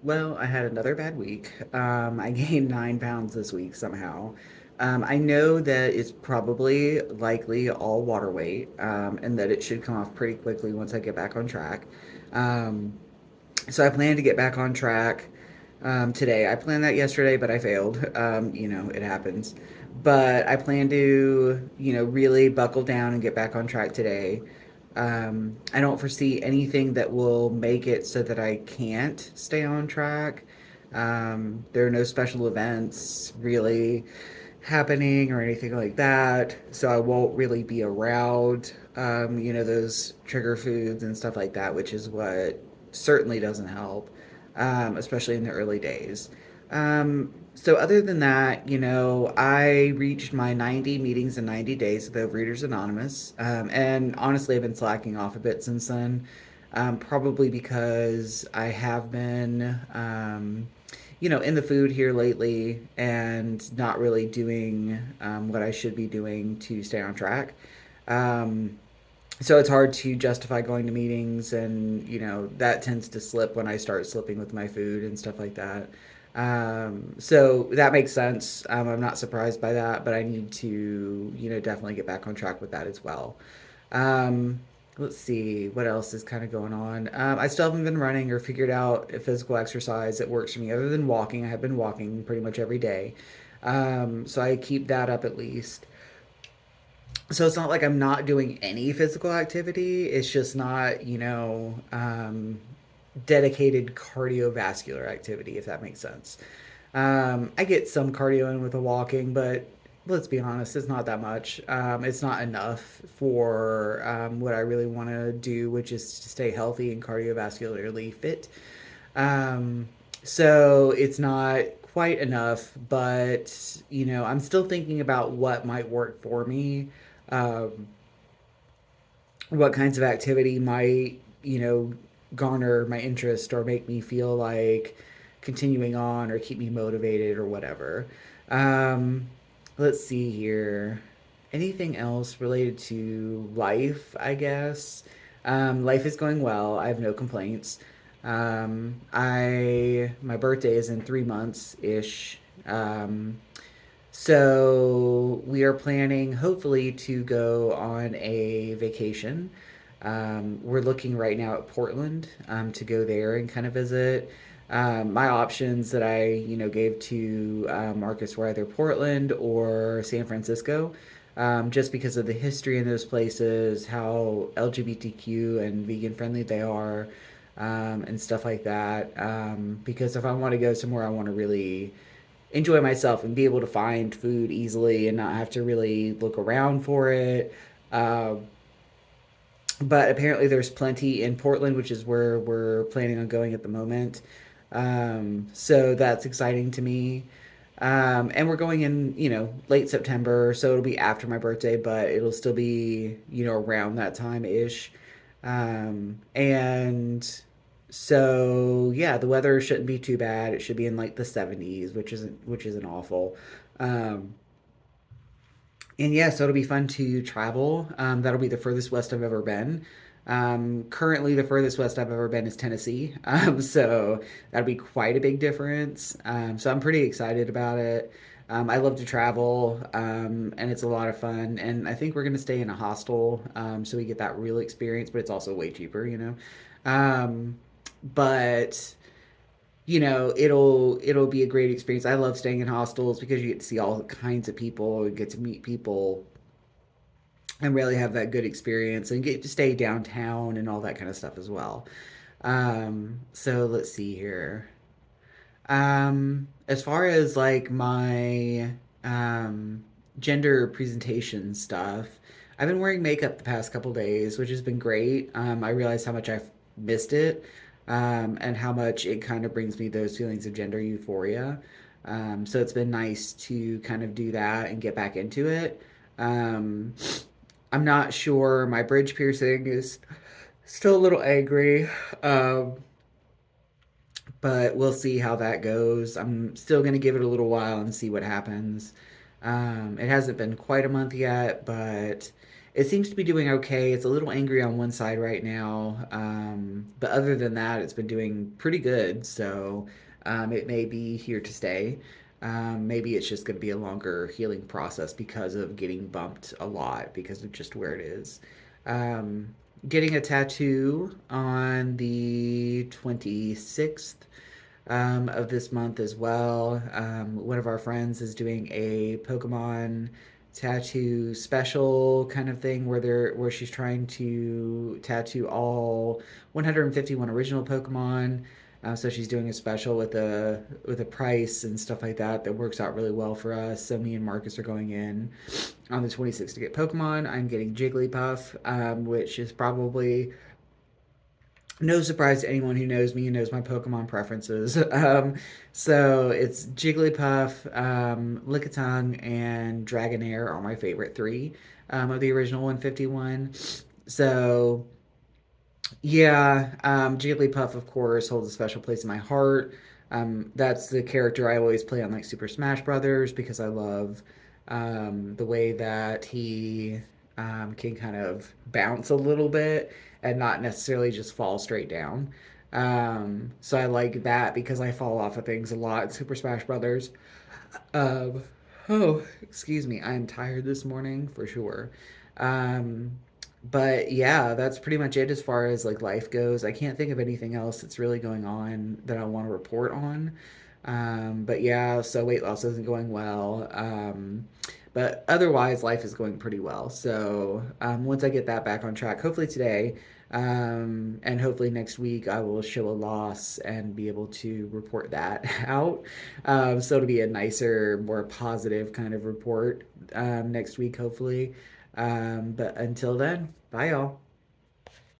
Well, I had another bad week. I gained 9 pounds this week somehow. I know that it's probably likely all water weight, and that it should come off pretty quickly once I get back on track. Um, so I plan to get back on track today. I planned that yesterday, but I failed. It happens. But I plan to, really buckle down and get back on track today. I don't foresee anything that will make it so that I can't stay on track. There are no special events really happening or anything like that, so I won't really be around, those trigger foods and stuff like that, which is what certainly doesn't help, especially in the early days. So other than that, I reached my 90 meetings in 90 days with Overeaters Anonymous. And honestly, I've been slacking off a bit since then. Probably because I have been, in the food here lately and not really doing what I should be doing to stay on track. Um, so it's hard to justify going to meetings, and that tends to slip when I start slipping with my food and stuff like that. So that makes sense. I'm not surprised by that, but I need to definitely get back on track with that as well. um, let's see what else is kind of going on. I still haven't been running or figured out a physical exercise that works for me other than walking. I have been walking pretty much every day, so I keep that up at least. So it's not like I'm not doing any physical activity. It's just not, dedicated cardiovascular activity, if that makes sense. I get some cardio in with the walking, but let's be honest, it's not that much. It's not enough for what I really want to do, which is to stay healthy and cardiovascularly fit. Um, so it's not quite enough, but I'm still thinking about what might work for me. Um, what kinds of activity might, garner my interest or make me feel like continuing on or keep me motivated or whatever. Um, let's see here. Anything else related to life, I guess? Life is going well. I have no complaints. I my birthday is in 3 months ish. So we are planning, hopefully, to go on a vacation. We're looking right now at Portland, to go there and kind of visit. My options that I, gave to Marcus were either Portland or San Francisco, just because of the history in those places, how LGBTQ and vegan friendly they are, and stuff like that. Because if I want to go somewhere, I want to really enjoy myself and be able to find food easily and not have to really look around for it. Um, but apparently, there's plenty in Portland, which is where we're planning on going at the moment. So that's exciting to me. And we're going in, late September, so it'll be after my birthday, but it'll still be, around that time ish. And so yeah, the weather shouldn't be too bad. It should be in like the 70s, which isn't awful. Um, and yeah, so it'll be fun to travel. That'll be the furthest west I've ever been. Currently, the furthest west I've ever been is Tennessee. So that'll be quite a big difference. So I'm pretty excited about it. I love to travel, and it's a lot of fun. And I think we're going to stay in a hostel, so we get that real experience, but it's also way cheaper. Um, but it'll be a great experience. I love staying in hostels because you get to see all kinds of people and get to meet people and really have that good experience and get to stay downtown and all that kind of stuff as well. So let's see here. As far as like my gender presentation stuff, I've been wearing makeup the past couple days, which has been great. I realized how much I've missed it, and how much it kind of brings me those feelings of gender euphoria. So it's been nice to kind of do that and get back into it. Um, I'm not sure. My bridge piercing is still a little angry. Um, but we'll see how that goes. I'm still going to give it a little while and see what happens. It hasn't been quite a month yet, but it seems to be doing okay. It's a little angry on one side right now, but other than that, it's been doing pretty good. So it may be here to stay. Maybe it's just going to be a longer healing process because of getting bumped a lot because of just where it is. Um, Getting a tattoo on the 26th of this month as well. One of our friends is doing a Pokemon tattoo special kind of thing where she's trying to tattoo all 151 original Pokemon. So she's doing a special with a price and stuff like that that works out really well for us. So me and Marcus are going in on the 26th to get Pokemon. I'm getting Jigglypuff, which is probably no surprise to anyone who knows me and knows my Pokemon preferences. So it's Jigglypuff, Lickitung, and Dragonair are my favorite three of the original 151. So yeah, Jigglypuff, of course, holds a special place in my heart. That's the character I always play on like Super Smash Brothers because I love the way that he can kind of bounce a little bit and not necessarily just fall straight down. So I like that because I fall off of things a lot in Super Smash Brothers. Um, oh, excuse me. I'm tired this morning for sure. Um, but yeah, that's pretty much it as far as like life goes. I can't think of anything else that's really going on that I want to report on. But yeah, so weight loss isn't going well. But otherwise, life is going pretty well. So once I get that back on track, hopefully today, and hopefully next week, I will show a loss and be able to report that out. So it'll be a nicer, more positive kind of report next week, hopefully. But until then, bye y'all.